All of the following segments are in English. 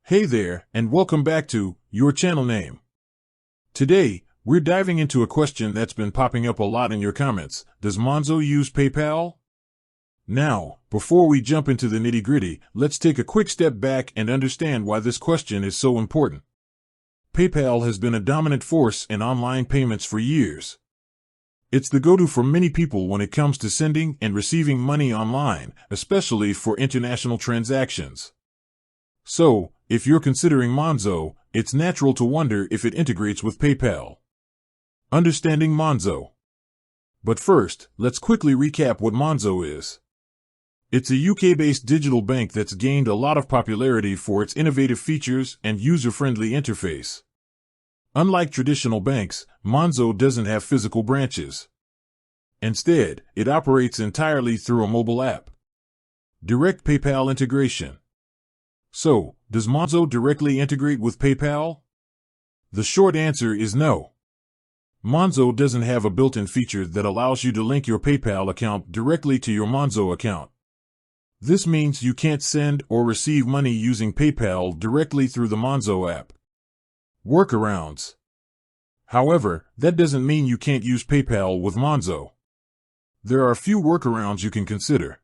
Hey there, and welcome back to your channel name. Today, we're diving into a question that's been popping up a lot in your comments. Does Monzo use PayPal? Now, before we jump into the nitty-gritty, let's take a quick step back and understand why this question is so important. PayPal has been a dominant force in online payments for years. It's the go-to for many people when it comes to sending and receiving money online, especially for international transactions. So, if you're considering Monzo, it's natural to wonder if it integrates with PayPal. Understanding Monzo. But first, let's quickly recap what Monzo is. It's a UK-based digital bank that's gained a lot of popularity for its innovative features and user-friendly interface. Unlike traditional banks, Monzo doesn't have physical branches. Instead, it operates entirely through a mobile app. Direct PayPal integration. So, does Monzo directly integrate with PayPal? The short answer is no. Monzo doesn't have a built-in feature that allows you to link your PayPal account directly to your Monzo account. This means you can't send or receive money using PayPal directly through the Monzo app. Workarounds. However, that doesn't mean you can't use PayPal with Monzo. There are a few workarounds you can consider.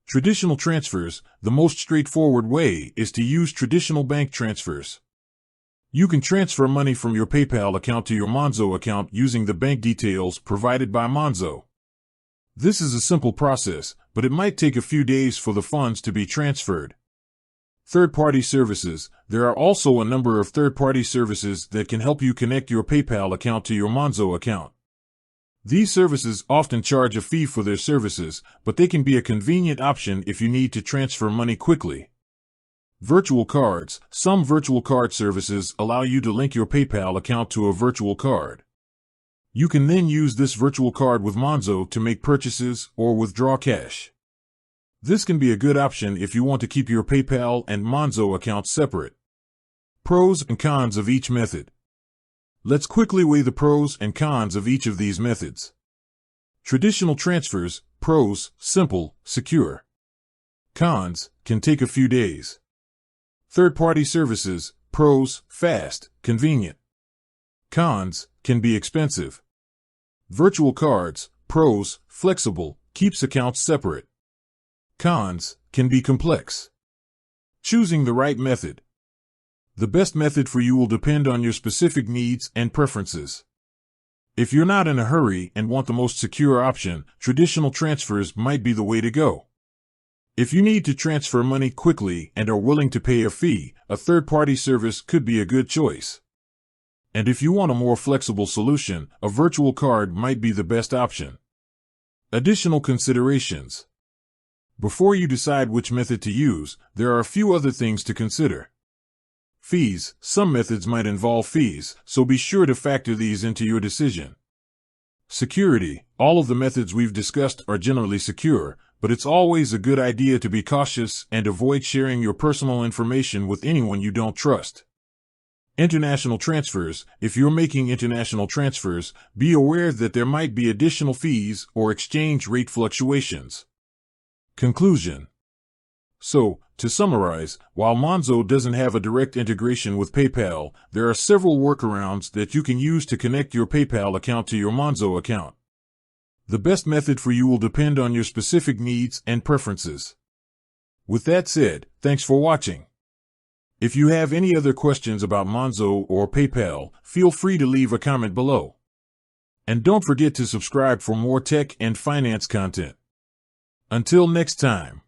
Traditional transfers. The most straightforward way is to use traditional bank transfers. You can transfer money from your PayPal account to your Monzo account using the bank details provided by Monzo. This is a simple process, but it might take a few days for the funds to be transferred. Third-party services. There are also a number of third-party services that can help you connect your PayPal account to your Monzo account. These services often charge a fee for their services, but they can be a convenient option if you need to transfer money quickly. Virtual cards. Some virtual card services allow you to link your PayPal account to a virtual card. You can then use this virtual card with Monzo to make purchases or withdraw cash. This can be a good option if you want to keep your PayPal and Monzo accounts separate. Pros and cons of each method. Let's quickly weigh the pros and cons of each of these methods. Traditional transfers. Pros: simple, secure. Cons: can take a few days. Third-party services. Pros: fast, convenient. Cons: can be expensive. Virtual cards. Pros: flexible, keeps accounts separate. Cons: can be complex. Choosing the right method. The best method for you will depend on your specific needs and preferences. If you're not in a hurry and want the most secure option, traditional transfers might be the way to go. If you need to transfer money quickly and are willing to pay a fee, a third-party service could be a good choice. And if you want a more flexible solution, a virtual card might be the best option. Additional considerations. Before you decide which method to use, there are a few other things to consider. Fees. Some methods might involve fees, so be sure to factor these into your decision. Security. All of the methods we've discussed are generally secure, but it's always a good idea to be cautious and avoid sharing your personal information with anyone you don't trust. International transfers. If you're making international transfers, be aware that there might be additional fees or exchange rate fluctuations. Conclusion. So, to summarize, while Monzo doesn't have a direct integration with PayPal, there are several workarounds that you can use to connect your PayPal account to your Monzo account. The best method for you will depend on your specific needs and preferences. With that said, thanks for watching. If you have any other questions about Monzo or PayPal, feel free to leave a comment below. And don't forget to subscribe for more tech and finance content. Until next time.